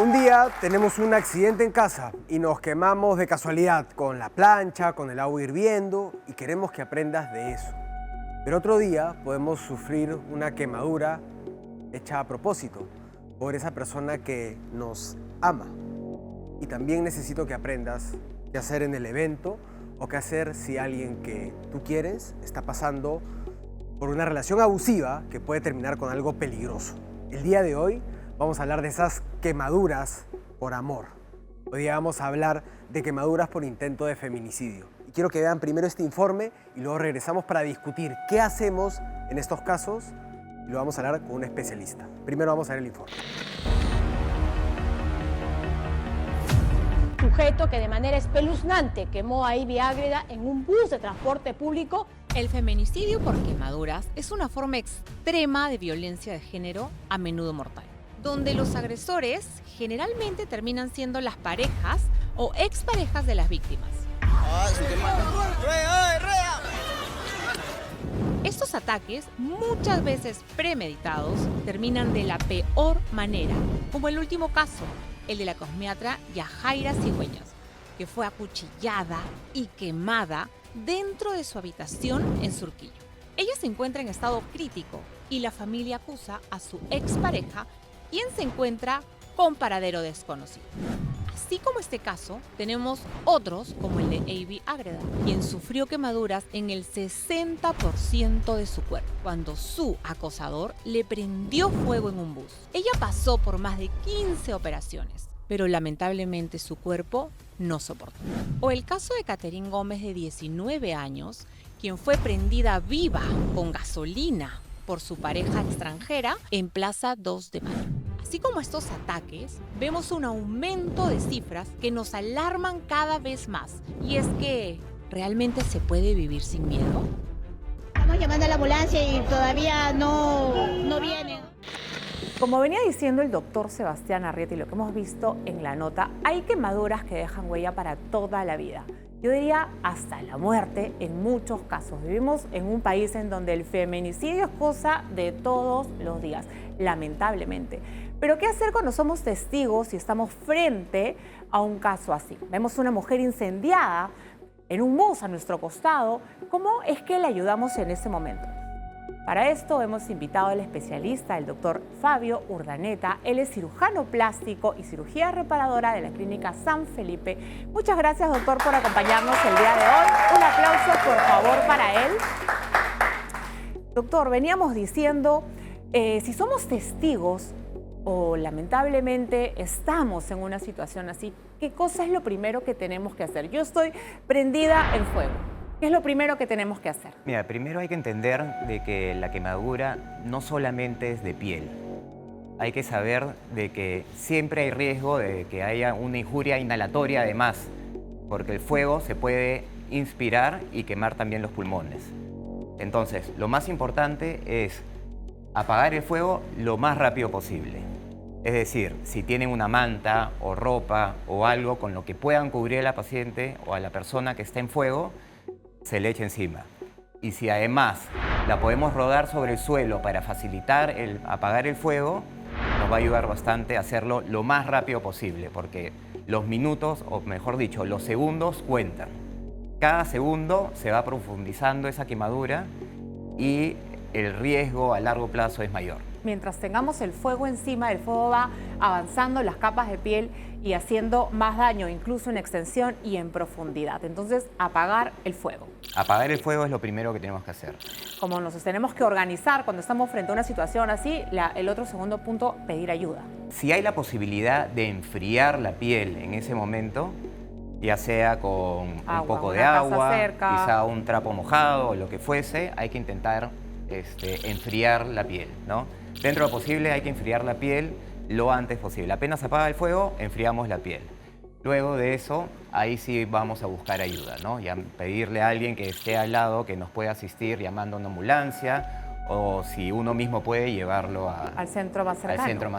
Un día tenemos un accidente en casa y nos quemamos de casualidad con la plancha, con el agua hirviendo y queremos que aprendas de eso. Pero otro día podemos sufrir una quemadura hecha a propósito por esa persona que nos ama. Y también necesito que aprendas qué hacer en el evento o qué hacer si alguien que tú quieres está pasando por una relación abusiva que puede terminar con algo peligroso. El día de hoy vamos a hablar de esas quemaduras por amor. Hoy día vamos a hablar de quemaduras por intento de feminicidio. Y quiero que vean primero este informe y luego regresamos para discutir qué hacemos en estos casos y lo vamos a hablar con un especialista. Primero vamos a ver el informe. Sujeto que de manera espeluznante quemó a Ivy Ágreda en un bus de transporte público. El feminicidio por quemaduras es una forma extrema de violencia de género, a menudo mortal, donde los agresores generalmente terminan siendo las parejas o exparejas de las víctimas. Estos ataques, muchas veces premeditados, terminan de la peor manera, como el último caso, el de la cosmiatra Yajaira Cigüeñas, que fue acuchillada y quemada dentro de su habitación en Surquillo. Ella se encuentra en estado crítico y la familia acusa a su expareja, quien se encuentra con paradero desconocido. Así como este caso, tenemos otros como el de Ivy Ágreda, quien sufrió quemaduras en el 60% de su cuerpo, cuando su acosador le prendió fuego en un bus. Ella pasó por más de 15 operaciones, pero lamentablemente su cuerpo no soportó. O el caso de Catherine Gómez, de 19 años, quien fue prendida viva con gasolina por su pareja extranjera en Plaza 2 de Mayo. Así como estos ataques, vemos un aumento de cifras que nos alarman cada vez más. Y es que, ¿realmente se puede vivir sin miedo? Estamos llamando a la ambulancia y todavía no vienen. Como venía diciendo el doctor Sebastián Arrieta y lo que hemos visto en la nota, hay quemaduras que dejan huella para toda la vida. Yo diría hasta la muerte en muchos casos. Vivimos en un país en donde el feminicidio es cosa de todos los días, lamentablemente. Pero ¿qué hacer cuando somos testigos y estamos frente a un caso así? Vemos una mujer incendiada en un bus a nuestro costado. ¿Cómo es que le ayudamos en ese momento? Para esto hemos invitado al especialista, el doctor Fabio Urdaneta. Él es cirujano plástico y cirugía reparadora de la clínica San Felipe. Muchas gracias, doctor, por acompañarnos el día de hoy. Un aplauso, por favor, para él. Doctor, veníamos diciendo, si somos testigos o lamentablemente estamos en una situación así, ¿qué cosa es lo primero que tenemos que hacer? Yo estoy prendida en fuego. ¿Qué es lo primero que tenemos que hacer? Mira, primero hay que entender de que la quemadura no solamente es de piel. Hay que saber de que siempre hay riesgo de que haya una injuria inhalatoria además, porque el fuego se puede inspirar y quemar también los pulmones. Entonces, lo más importante es apagar el fuego lo más rápido posible. Es decir, si tienen una manta o ropa o algo con lo que puedan cubrir a la paciente o a la persona que está en fuego, se le echa encima. Y si además la podemos rodar sobre el suelo para facilitar el apagar el fuego, nos va a ayudar bastante a hacerlo lo más rápido posible, porque los minutos, o mejor dicho, los segundos cuentan. Cada segundo se va profundizando esa quemadura y el riesgo a largo plazo es mayor. Mientras tengamos el fuego encima, el fuego va avanzando en las capas de piel y haciendo más daño, incluso en extensión y en profundidad. Entonces, apagar el fuego. Apagar el fuego es lo primero que tenemos que hacer. Como nos tenemos que organizar cuando estamos frente a una situación así, el otro segundo punto, pedir ayuda. Si hay la posibilidad de enfriar la piel en ese momento, ya sea con un poco de agua, quizá un trapo mojado o lo que fuese, hay que intentar enfriar la piel, ¿no? Dentro de lo posible hay que enfriar la piel lo antes posible. Apenas apaga el fuego, enfriamos la piel. Luego de eso, ahí sí vamos a buscar ayuda, ¿no? Y a pedirle a alguien que esté al lado, que nos pueda asistir llamando a una ambulancia, o si uno mismo puede llevarlo al centro más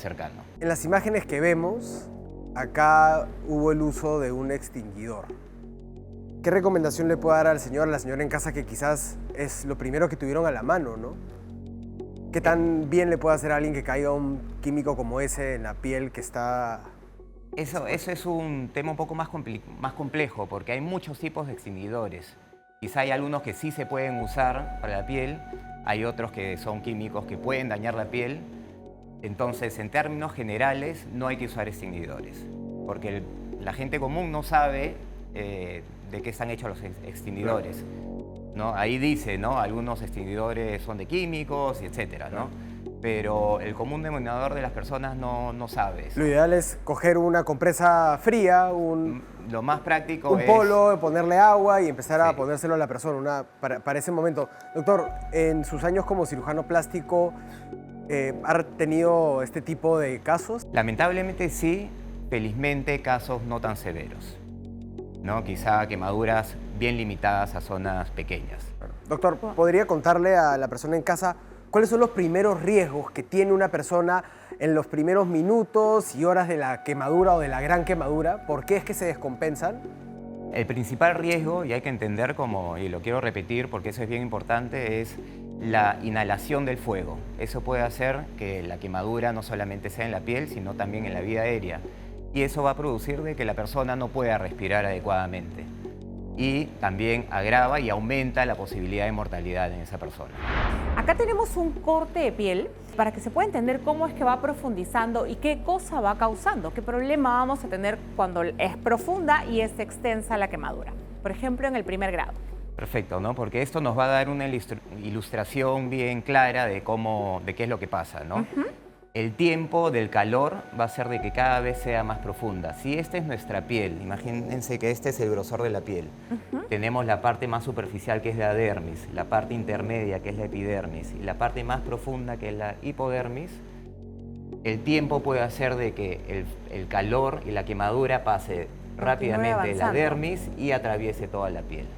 cercano. En las imágenes que vemos, acá hubo el uso de un extinguidor. ¿Qué recomendación le puede dar al señor, a la señora en casa, que quizás es lo primero que tuvieron a la mano, ¿no? ¿Qué tan bien le puede hacer a alguien que caiga un químico como ese en la piel que está Eso es un tema un poco más complejo porque hay muchos tipos de extinguidores. Quizá hay algunos que sí se pueden usar para la piel, hay otros que son químicos que pueden dañar la piel. Entonces, en términos generales, no hay que usar extinguidores, porque la gente común no sabe de qué están hechos los extinguidores, ¿no? Ahí dice, ¿no? Algunos extinguidores son de químicos, etcétera, ¿no? Pero el común denominador de las personas no sabe eso. Lo ideal es coger una compresa fría, Lo más práctico un es... polo, ponerle agua y empezar a Sí. ponérselo a la persona para ese momento. Doctor, en sus años como cirujano plástico, ¿ha tenido este tipo de casos? Lamentablemente sí, felizmente casos no tan severos, ¿no? Quizá quemaduras bien limitadas a zonas pequeñas. Doctor, ¿podría contarle a la persona en casa cuáles son los primeros riesgos que tiene una persona en los primeros minutos y horas de la quemadura o de la gran quemadura? ¿Por qué es que se descompensan? El principal riesgo, y hay que entender como, y lo quiero repetir porque eso es bien importante, es la inhalación del fuego. Eso puede hacer que la quemadura no solamente sea en la piel, sino también en la vía aérea. Y eso va a producir de que la persona no pueda respirar adecuadamente. Y también agrava y aumenta la posibilidad de mortalidad en esa persona. Acá tenemos un corte de piel para que se pueda entender cómo es que va profundizando y qué cosa va causando, qué problema vamos a tener cuando es profunda y es extensa la quemadura. Por ejemplo, en el primer grado. Perfecto, ¿no? Porque esto nos va a dar una ilustración bien clara de qué es lo que pasa, ¿no? El tiempo del calor va a hacer de que cada vez sea más profunda. Si esta es nuestra piel, imagínense que este es el grosor de la piel. Tenemos la parte más superficial, que es la dermis, la parte intermedia, que es la epidermis, y la parte más profunda, que es la hipodermis. El tiempo puede hacer de que el calor y la quemadura pase rápidamente de la avanzando. dermis y atraviese toda la piel.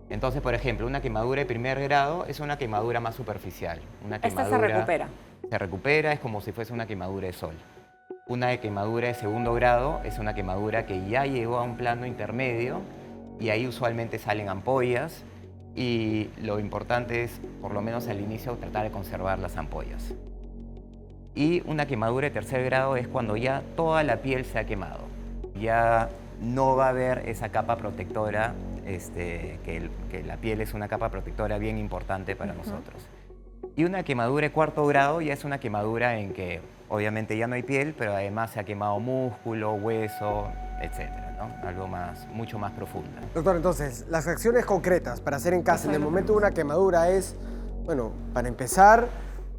Entonces, por ejemplo, una quemadura de primer grado es una quemadura más superficial. Esta se recupera. Se recupera, es como si fuese una quemadura de sol. Una quemadura de segundo grado es una quemadura que ya llegó a un plano intermedio y ahí usualmente salen ampollas y lo importante es, por lo menos al inicio, tratar de conservar las ampollas. Y una quemadura de tercer grado es cuando ya toda la piel se ha quemado. Ya no va a haber esa capa protectora, que la piel es una capa protectora bien importante para nosotros. Y una quemadura de cuarto grado ya es una quemadura en que obviamente ya no hay piel, pero además se ha quemado músculo, hueso, etcétera, ¿no? Algo mucho más profunda. Doctor, entonces, las acciones concretas para hacer en casa en el momento de una quemadura es, bueno, para empezar,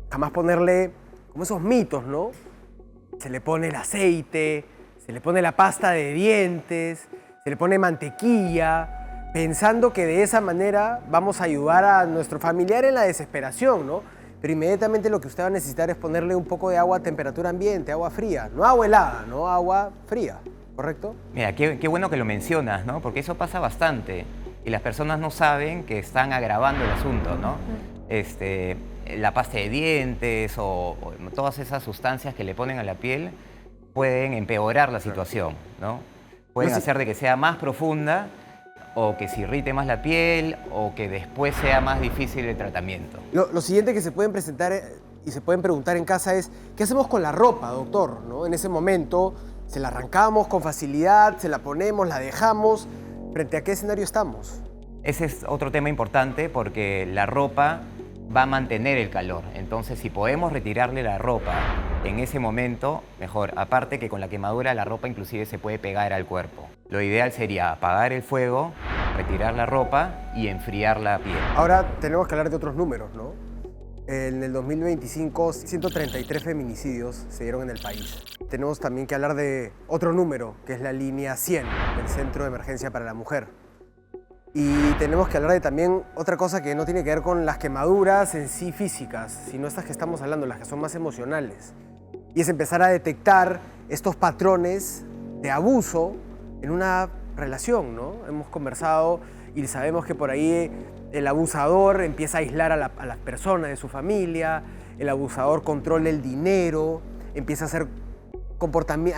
jamás ponerle como esos mitos, ¿no? Se le pone el aceite, se le pone la pasta de dientes, se le pone mantequilla, pensando que de esa manera vamos a ayudar a nuestro familiar en la desesperación, ¿no? Pero inmediatamente lo que usted va a necesitar es ponerle un poco de agua a temperatura ambiente, agua fría, no agua helada, no agua fría, ¿correcto? Mira, qué bueno que lo mencionas, ¿no? Porque eso pasa bastante y las personas no saben que están agravando el asunto, ¿no? La pasta de dientes o todas esas sustancias que le ponen a la piel pueden empeorar la situación, ¿no? Pueden hacer de que sea más profunda o que se irrite más la piel o que después sea más difícil el tratamiento. Lo siguiente que se pueden presentar y se pueden preguntar en casa es, ¿qué hacemos con la ropa, doctor? ¿No? En ese momento, ¿se la arrancamos con facilidad, se la ponemos, la dejamos? ¿Frente a qué escenario estamos? Ese es otro tema importante porque la ropa va a mantener el calor. Entonces, si podemos retirarle la ropa en ese momento, mejor. Aparte que con la quemadura la ropa inclusive se puede pegar al cuerpo. Lo ideal sería apagar el fuego, retirar la ropa y enfriar la piel. Ahora tenemos que hablar de otros números, ¿no? En el 2025, 133 feminicidios se dieron en el país. Tenemos también que hablar de otro número, que es la línea 100, del Centro de Emergencia para la Mujer. Y tenemos que hablar de también otra cosa que no tiene que ver con las quemaduras en sí físicas, sino estas que estamos hablando, las que son más emocionales. Y es empezar a detectar estos patrones de abuso en una relación, ¿no? Hemos conversado y sabemos que por ahí el abusador empieza a aislar a las personas de su familia, el abusador controla el dinero, empieza a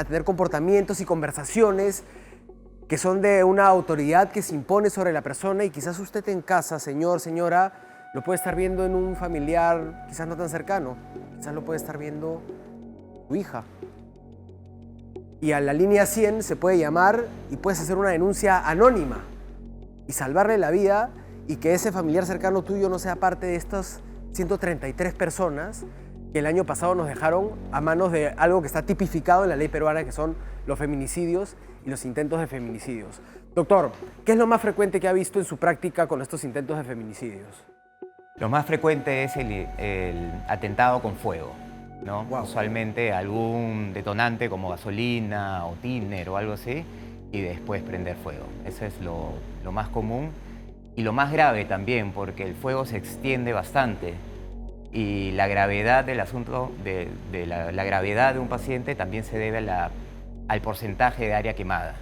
tener comportamientos y conversaciones que son de una autoridad que se impone sobre la persona y quizás usted en casa, señor, señora, lo puede estar viendo en un familiar quizás no tan cercano, quizás lo puede estar viendo su hija. Y a la línea 100 se puede llamar y puedes hacer una denuncia anónima y salvarle la vida y que ese familiar cercano tuyo no sea parte de estas 133 personas que el año pasado nos dejaron a manos de algo que está tipificado en la ley peruana, que son los feminicidios y los intentos de feminicidios. Doctor, ¿qué es lo más frecuente que ha visto en su práctica con estos intentos de feminicidios? Lo más frecuente es el atentado con fuego, ¿no? Wow. Usualmente algún detonante como gasolina o tiner o algo así, y después prender fuego. Eso es lo más común y lo más grave también, porque el fuego se extiende bastante y la gravedad del asunto, la gravedad de un paciente también se debe al porcentaje de área quemada.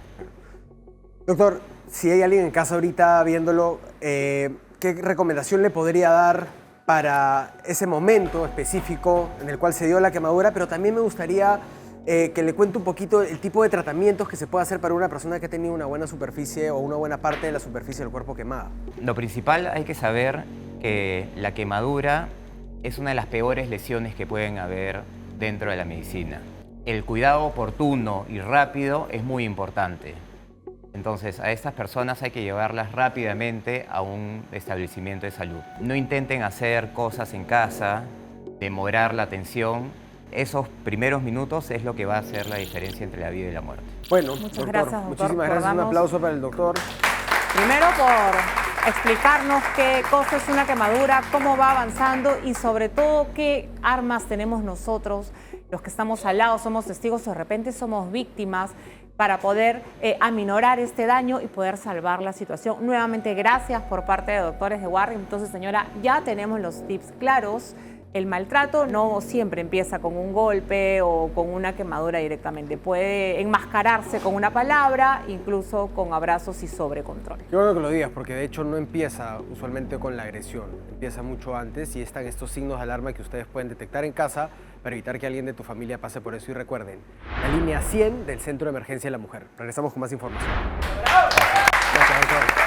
Doctor, si hay alguien en casa ahorita viéndolo, ¿qué recomendación le podría dar para ese momento específico en el cual se dio la quemadura? Pero también me gustaría que le cuente un poquito el tipo de tratamientos que se puede hacer para una persona que ha tenido una buena superficie o una buena parte de la superficie del cuerpo quemada. Lo principal, hay que saber que la quemadura es una de las peores lesiones que pueden haber dentro de la medicina. El cuidado oportuno y rápido es muy importante. Entonces, a estas personas hay que llevarlas rápidamente a un establecimiento de salud. No intenten hacer cosas en casa, demorar la atención. Esos primeros minutos es lo que va a hacer la diferencia entre la vida y la muerte. Bueno, Muchas doctor, gracias, doctor, muchísimas por gracias. Un darnos- aplauso para el doctor. Primero por explicarnos qué cosa es una quemadura, cómo va avanzando y sobre todo qué armas tenemos nosotros, los que estamos al lado, somos testigos, de repente somos víctimas, para poder aminorar este daño y poder salvar la situación. Nuevamente, gracias por parte de Doctores de Guardia. Entonces, señora, ya tenemos los tips claros. El maltrato no siempre empieza con un golpe o con una quemadura directamente. Puede enmascararse con una palabra, incluso con abrazos y sobre control. Qué bueno que lo digas, porque de hecho no empieza usualmente con la agresión. Empieza mucho antes y están estos signos de alarma que ustedes pueden detectar en casa para evitar que alguien de tu familia pase por eso. Y recuerden, la línea 100 del Centro de Emergencia de la Mujer. Regresamos con más información. Gracias, doctor.